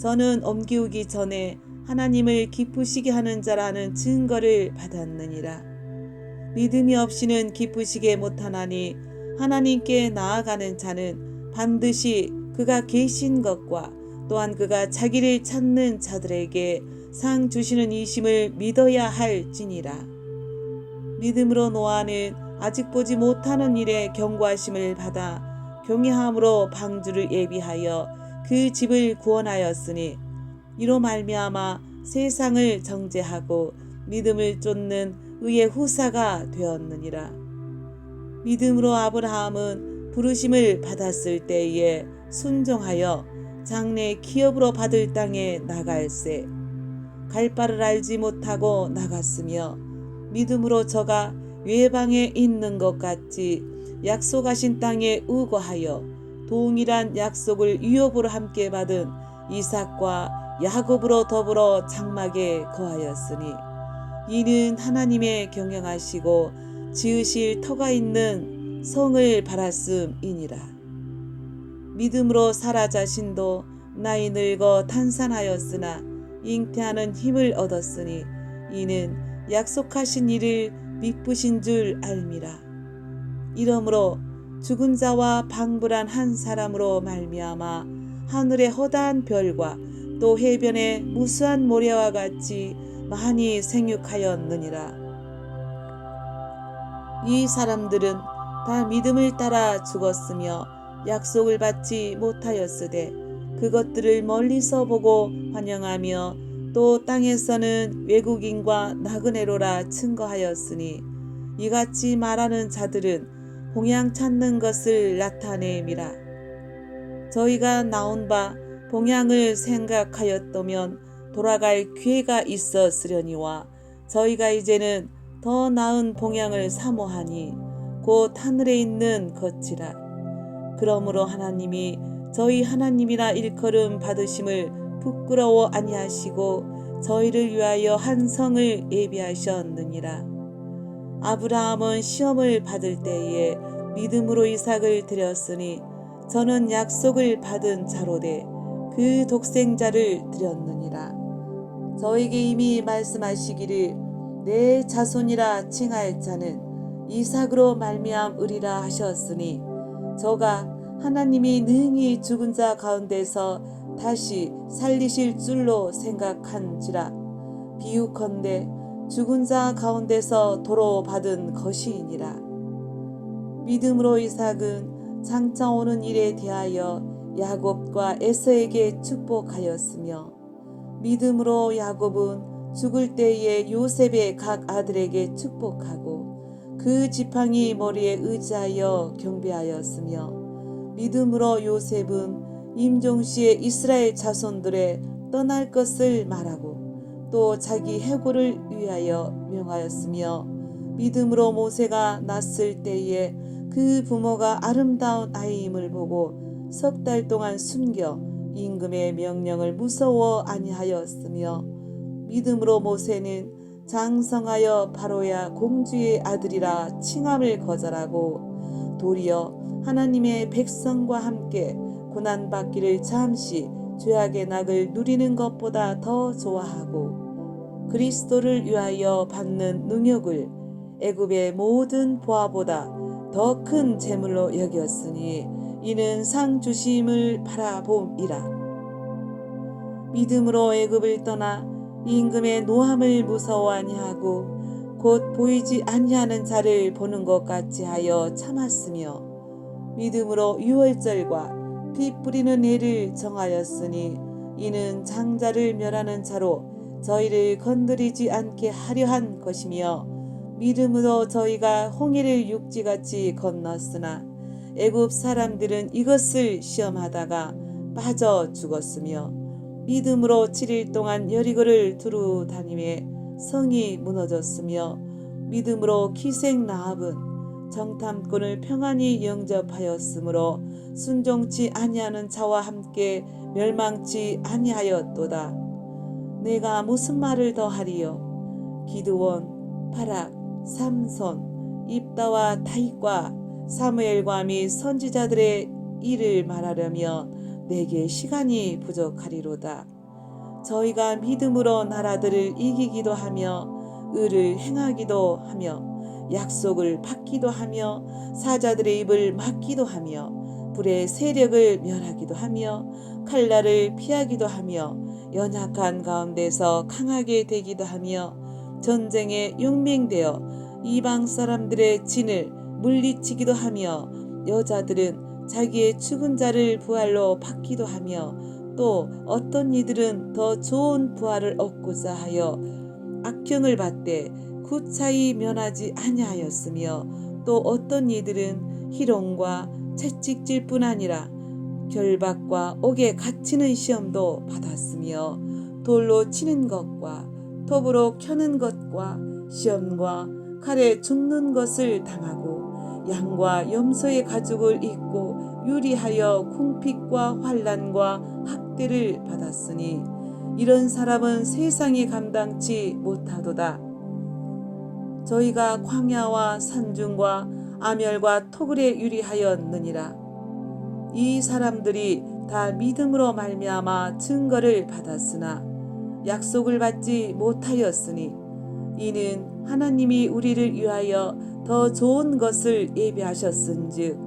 저는 옮기우기 전에 하나님을 기쁘시게 하는 자라는 증거를 받았느니라. 믿음이 없이는 기쁘시게 못하나니 하나님께 나아가는 자는 반드시 그가 계신 것과 또한 그가 자기를 찾는 자들에게 상 주시는 이심을 믿어야 할지니라. 믿음으로 노아는 아직 보지 못하는 일에 경고하심을 받아 경외함으로 방주를 예비하여 그 집을 구원하였으니 이로 말미암아 세상을 정죄하고 믿음을 쫓는 의의 후사가 되었느니라. 믿음으로 아브라함은 부르심을 받았을 때에 순종하여 장래 기업으로 받을 땅에 나갈새 갈 바를 알지 못하고 나갔으며 믿음으로 저가 외방에 있는 것 같이 약속하신 땅에 의거하여 동일한 약속을 위협으로 함께 받은 이삭과 야곱으로 더불어 장막에 거하였으니 이는 하나님의 경영하시고 지으실 터가 있는 성을 바랐음이니라. 믿음으로 사라 자신도 나이 늙어 탄산하였으나 잉태하는 힘을 얻었으니 이는 약속하신 이를 미쁘신 줄 알미라. 이러므로 죽은 자와 방불한 한 사람으로 말미암아 하늘의 허다한 별과 또 해변의 무수한 모래와 같이 많이 생육하였느니라. 이 사람들은 다 믿음을 따라 죽었으며 약속을 받지 못하였으되 그것들을 멀리서 보고 환영하며 또 땅에서는 외국인과 나그네로라 증거하였으니 이같이 말하는 자들은 봉양 찾는 것을 나타내미라. 저희가 나온 바 봉양을 생각하였다면 돌아갈 기회가 있었으려니와 저희가 이제는 더 나은 봉양을 사모하니 곧 하늘에 있는 것이라. 그러므로 하나님이 저희 하나님이라 일컬음 받으심을 부끄러워 아니하시고 저희를 위하여 한 성을 예비하셨느니라. 아브라함은 시험을 받을 때에 믿음으로 이삭을 드렸으니 저는 약속을 받은 자로되 그 독생자를 드렸느니라. 저에게 이미 말씀하시기를 내 자손이라 칭할 자는 이삭으로 말미암으리라 하셨으니 저가 하나님이 능히 죽은 자 가운데서 다시 살리실 줄로 생각한지라. 비유컨대 죽은 자 가운데서 도로 받은 것이니라. 믿음으로 이삭은 장차 오는 일에 대하여 야곱과 에서에게 축복하였으며 믿음으로 야곱은 죽을 때에 요셉의 각 아들에게 축복하고 그 지팡이 머리에 의지하여 경배하였으며 믿음으로 요셉은 임종시에 이스라엘 자손들의 떠날 것을 말하고 또 자기 해고를 위하여 명하였으며 믿음으로 모세가 낳았을 때에 그 부모가 아름다운 아이임을 보고 석 달 동안 숨겨 임금의 명령을 무서워 아니하였으며 믿음으로 모세는 장성하여 바로야 공주의 아들이라 칭함을 거절하고 도리어 하나님의 백성과 함께 고난받기를 잠시 죄악의 낙을 누리는 것보다 더 좋아하고 그리스도를 위하여 받는 능욕을 애굽의 모든 보화보다 더 큰 재물로 여겼으니 이는 상 주심을 바라봄이라. 믿음으로 애굽을 떠나 임금의 노함을 무서워 아니하고 곧 보이지 아니하는 자를 보는 것 같이 하여 참았으며 믿음으로 유월절과 피 뿌리는 해를 정하였으니 이는 장자를 멸하는 자로 저희를 건드리지 않게 하려 한 것이며 믿음으로 저희가 홍해를 육지같이 건넜으나 애굽 사람들은 이것을 시험하다가 빠져 죽었으며 믿음으로 7일 동안 여리고를 두루 다니며 성이 무너졌으며 믿음으로 기생 라합은 정탐꾼을 평안히 영접하였으므로 순종치 아니하는 자와 함께 멸망치 아니하였도다. 내가 무슨 말을 더하리요? 기드온, 바락, 삼손, 입다와 다윗과 사무엘과 및 선지자들의 일을 말하려면 내게 시간이 부족하리로다. 저희가 믿음으로 나라들을 이기기도 하며 의를 행하기도 하며 약속을 받기도 하며 사자들의 입을 막기도 하며 불의 세력을 멸하기도 하며 칼날을 피하기도 하며 연약한 가운데서 강하게 되기도 하며 전쟁에 용맹되어 이방 사람들의 진을 물리치기도 하며 여자들은 자기의 죽은 자를 부활로 받기도 하며 또 어떤 이들은 더 좋은 부활을 얻고자 하여 악경을 받되 구차히 면하지 아니하였으며 또 어떤 이들은 희롱과 채찍질 뿐 아니라 결박과 옥에 갇히는 시험도 받았으며 돌로 치는 것과 톱으로 켜는 것과 시험과 칼에 죽는 것을 당하고 양과 염소의 가죽을 입고 유리하여 궁핍과 환난과 학대를 받았으니 이런 사람은 세상이 감당치 못하도다. 저희가 광야와 산중과 아멸과 토굴에 유리하였느니라. 이 사람들이 다 믿음으로 말미암아 증거를 받았으나 약속을 받지 못하였으니 이는 하나님이 우리를 위하여 더 좋은 것을 예비하셨은즉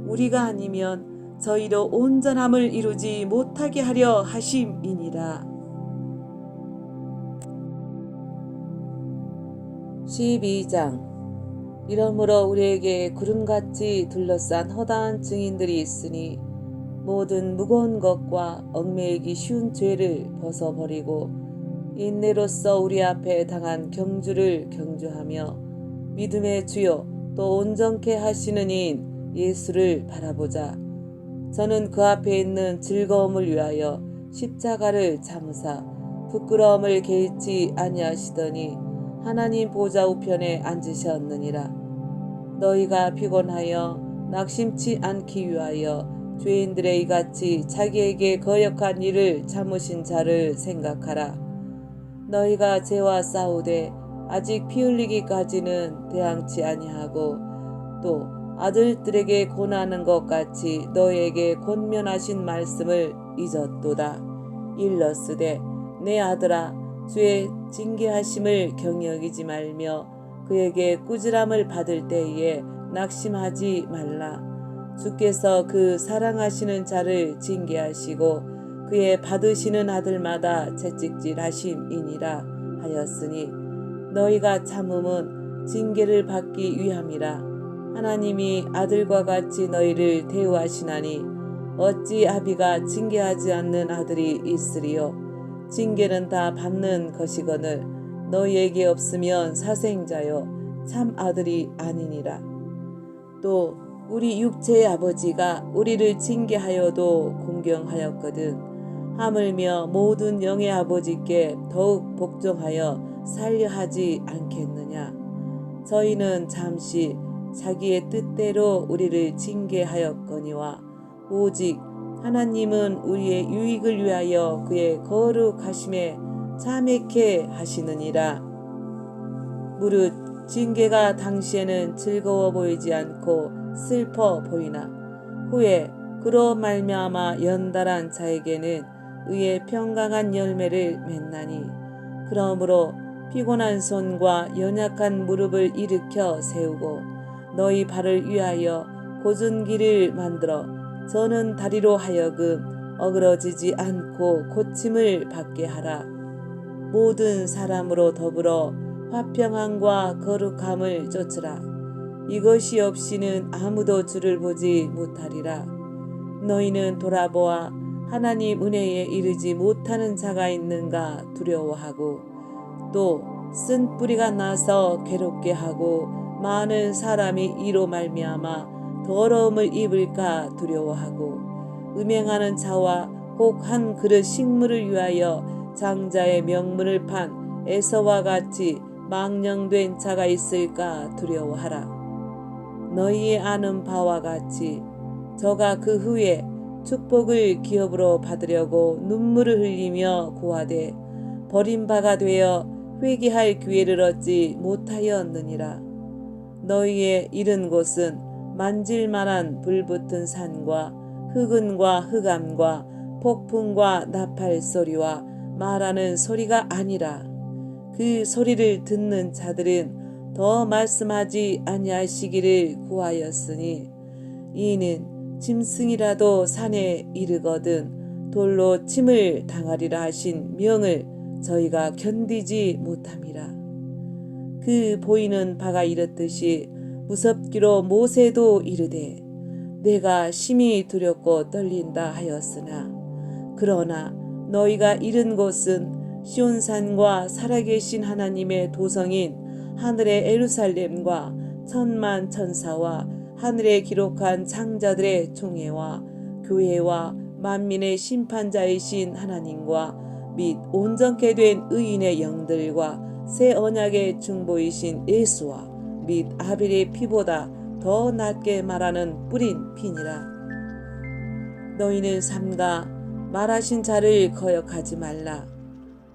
우리가 아니면 저희로 온전함을 이루지 못하게 하려 하심이니라. 12장. 이러므로 우리에게 구름같이 둘러싼 허다한 증인들이 있으니 모든 무거운 것과 얽매이기 쉬운 죄를 벗어버리고 인내로써 우리 앞에 당한 경주를 경주하며 믿음의 주요 또 온전케 하시는 이인 예수를 바라보자. 저는 그 앞에 있는 즐거움을 위하여 십자가를 참으사 부끄러움을 개의치 아니하시더니 하나님 보좌 우편에 앉으셨느니라. 너희가 피곤하여 낙심치 않기 위하여 죄인들의 이같이 자기에게 거역한 일을 참으신 자를 생각하라. 너희가 죄와 싸우되 아직 피 흘리기까지는 대항치 아니하고 또 아들들에게 권하는 것 같이 너희에게 권면하신 말씀을 잊었도다. 일러스되 내 아들아 주의 징계하심을 경여기지 말며 그에게 꾸지람을 받을 때에 낙심하지 말라. 주께서 그 사랑하시는 자를 징계하시고 그의 받으시는 아들마다 채찍질하심이니라 하였으니 너희가 참음은 징계를 받기 위함이라. 하나님이 아들과 같이 너희를 대우하시나니 어찌 아비가 징계하지 않는 아들이 있으리요. 징계는 다 받는 것이거늘 너희에게 없으면 사생자요 참 아들이 아니니라. 또 우리 육체의 아버지가 우리를 징계하여도 공경하였거든 하물며 모든 영의 아버지께 더욱 복종하여 살려 하지 않겠느냐. 저희는 잠시 자기의 뜻대로 우리를 징계하였거니와 오직 하나님은 우리의 유익을 위하여 그의 거룩하심에 참회케 하시느니라. 무릇 징계가 당시에는 즐거워 보이지 않고 슬퍼 보이나 후에 그로 말미암아 연달한 자에게는 의의 평강한 열매를 맺나니 그러므로 피곤한 손과 연약한 무릎을 일으켜 세우고 너희 발을 위하여 곧은 길을 만들어 저는 다리로 하여금 어그러지지 않고 고침을 받게 하라. 모든 사람으로 더불어 화평함과 거룩함을 쫓으라. 이것이 없이는 아무도 주를 보지 못하리라. 너희는 돌아보아 하나님 은혜에 이르지 못하는 자가 있는가 두려워하고 또 쓴 뿌리가 나서 괴롭게 하고 많은 사람이 이로 말미암아 더러움을 입을까 두려워하고 음행하는 자와 혹 한 그릇 식물을 위하여 장자의 명분을 판 에서와 같이 망령된 자가 있을까 두려워하라. 너희의 아는 바와 같이 저가 그 후에 축복을 기업으로 받으려고 눈물을 흘리며 고하되 버림바가 되어 회개할 기회를 얻지 못하였느니라. 너희의 이른 곳은 만질만한 불붙은 산과 흑은과 흑암과 폭풍과 나팔 소리와 말하는 소리가 아니라 그 소리를 듣는 자들은 더 말씀하지 아니하시기를 구하였으니 이는 짐승이라도 산에 이르거든 돌로 침을 당하리라 하신 명을 저희가 견디지 못함이라. 그 보이는 바가 이렇듯이 무섭기로 모세도 이르되 내가 심히 두렵고 떨린다 하였으나 그러나 너희가 이른 곳은 시온산과 살아계신 하나님의 도성인 하늘의 예루살렘과 천만 천사와 하늘에 기록한 장자들의 총회와 교회와 만민의 심판자이신 하나님과 및 온전케 된 의인의 영들과 새 언약의 중보이신 예수와 및 아벨의 피보다 더 낮게 말하는 뿌린 피니라. 너희는 삼가 말하신 자를 거역하지 말라.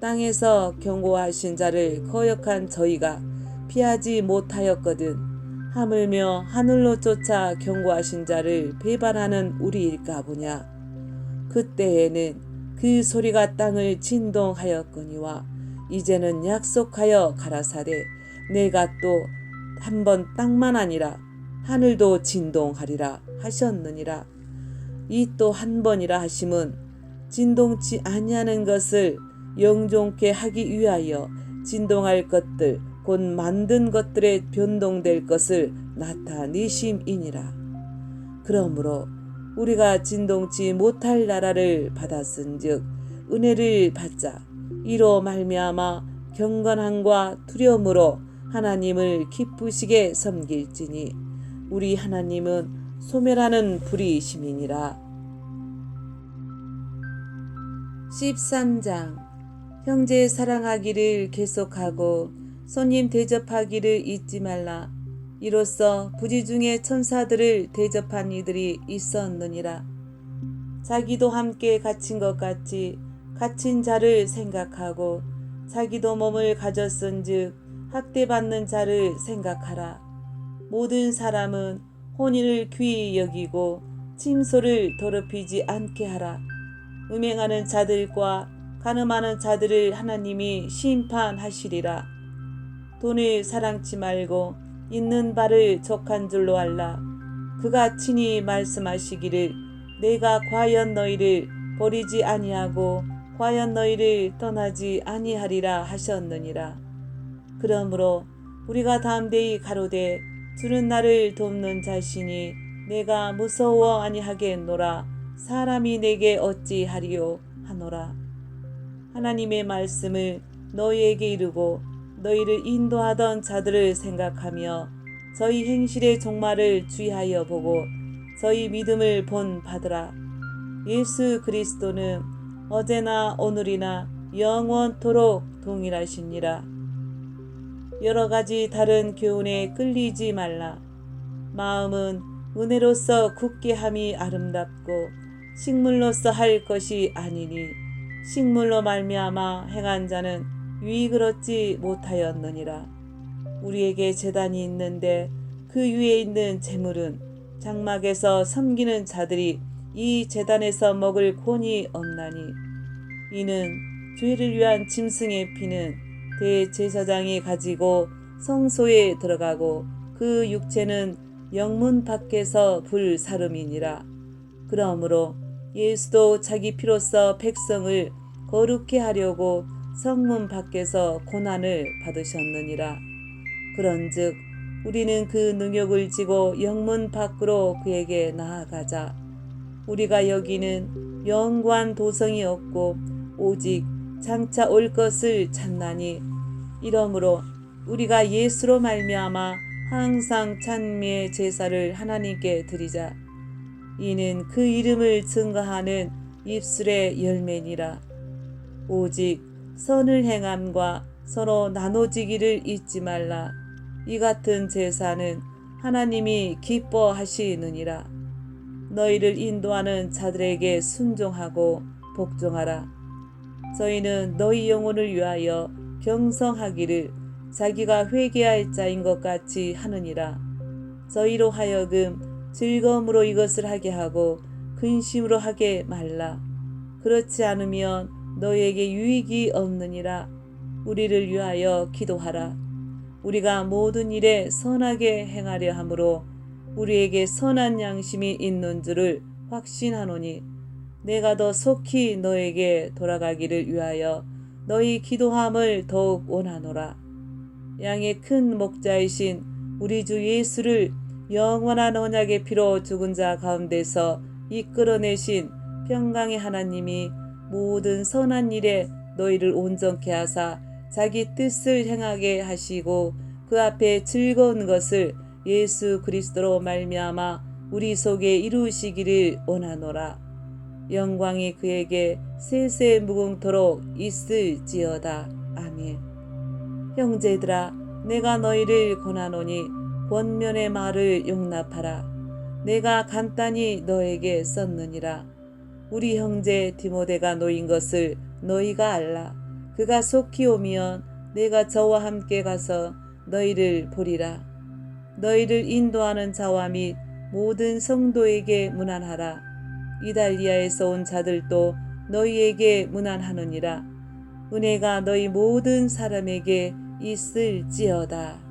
땅에서 경고하신 자를 거역한 저희가 피하지 못하였거든 하물며 하늘로 쫓아 경고하신 자를 배반하는 우리일까 보냐. 그때에는 그 소리가 땅을 진동하였거니와 이제는 약속하여 가라사대 내가 또 한 번 땅만 아니라 하늘도 진동하리라 하셨느니라. 이 또 한 번이라 하심은 진동치 아니하는 것을 영존케 하기 위하여 진동할 것들 곧 만든 것들에 변동될 것을 나타내심이니라. 그러므로 우리가 진동치 못할 나라를 받았은즉 은혜를 받자. 이로 말미암아 경건함과 두려움으로 하나님을 기쁘시게 섬길지니 우리 하나님은 소멸하는 불이심이니라. 13장 형제 사랑하기를 계속하고 손님 대접하기를 잊지 말라. 이로써 부지중에 천사들을 대접한 이들이 있었느니라. 자기도 함께 갇힌 것 같이 갇힌 자를 생각하고 자기도 몸을 가졌은즉 학대받는 자를 생각하라. 모든 사람은 혼인을 귀히 여기고 침소를 더럽히지 않게 하라. 음행하는 자들과 간음하는 자들을 하나님이 심판하시리라. 돈을 사랑치 말고 있는 바를 족한 줄로 알라. 그가 친히 말씀하시기를 내가 과연 너희를 버리지 아니하고 과연 너희를 떠나지 아니하리라 하셨느니라. 그러므로 우리가 담대히 가로되 주는 나를 돕는 자시니 내가 무서워 아니하겠노라. 사람이 내게 어찌하리요 하노라. 하나님의 말씀을 너희에게 이르고 너희를 인도하던 자들을 생각하며 저희 행실의 종말을 주의하여 보고 저희 믿음을 본받으라. 예수 그리스도는 어제나 오늘이나 영원토록 동일하시니라. 여러 가지 다른 교훈에 끌리지 말라. 마음은 은혜로서 굳게 함이 아름답고 식물로서 할 것이 아니니 식물로 말미암아 행한 자는 유익을 얻지 못하였느니라. 우리에게 제단이 있는데 그 위에 있는 제물은 장막에서 섬기는 자들이 이 제단에서 먹을 권이 없나니 이는 죄를 위한 짐승의 피는 대제사장이 가지고 성소에 들어가고 그 육체는 영문 밖에서 불사름이니라. 그러므로 예수도 자기 피로써 백성을 거룩해 하려고 성문 밖에서 고난을 받으셨느니라. 그런즉 우리는 그 능욕을 지고 영문 밖으로 그에게 나아가자. 우리가 여기는 영구한 도성이 없고 오직 장차 올 것을 찾나니 이러므로 우리가 예수로 말미암아 항상 찬미의 제사를 하나님께 드리자. 이는 그 이름을 증거하는 입술의 열매니라. 오직 선을 행함과 서로 나눠지기를 잊지 말라. 이 같은 제사는 하나님이 기뻐하시느니라. 너희를 인도하는 자들에게 순종하고 복종하라. 저희는 너희 영혼을 위하여 경성하기를 자기가 회개할 자인 것 같이 하느니라. 저희로 하여금 즐거움으로 이것을 하게 하고 근심으로 하게 말라. 그렇지 않으면 너희에게 유익이 없느니라. 우리를 위하여 기도하라. 우리가 모든 일에 선하게 행하려 함으로 우리에게 선한 양심이 있는 줄을 확신하노니 내가 더 속히 너에게 돌아가기를 위하여 너희 기도함을 더욱 원하노라. 양의 큰 목자이신 우리 주 예수를 영원한 언약의 피로 죽은 자 가운데서 이끌어내신 평강의 하나님이 모든 선한 일에 너희를 온전케 하사 자기 뜻을 행하게 하시고 그 앞에 즐거운 것을 예수 그리스도로 말미암아 우리 속에 이루시기를 원하노라. 영광이 그에게 세세 무궁토록 있을지어다. 아멘. 형제들아, 내가 너희를 권하노니 권면의 말을 용납하라. 내가 간단히 너에게 썼느니라. 우리 형제 디모데가 놓인 것을 너희가 알라. 그가 속히 오면 내가 저와 함께 가서 너희를 보리라. 너희를 인도하는 자와 및 모든 성도에게 문안하라. 이달리아에서 온 자들도 너희에게 문안하느니라. 은혜가 너희 모든 사람에게 있을지어다.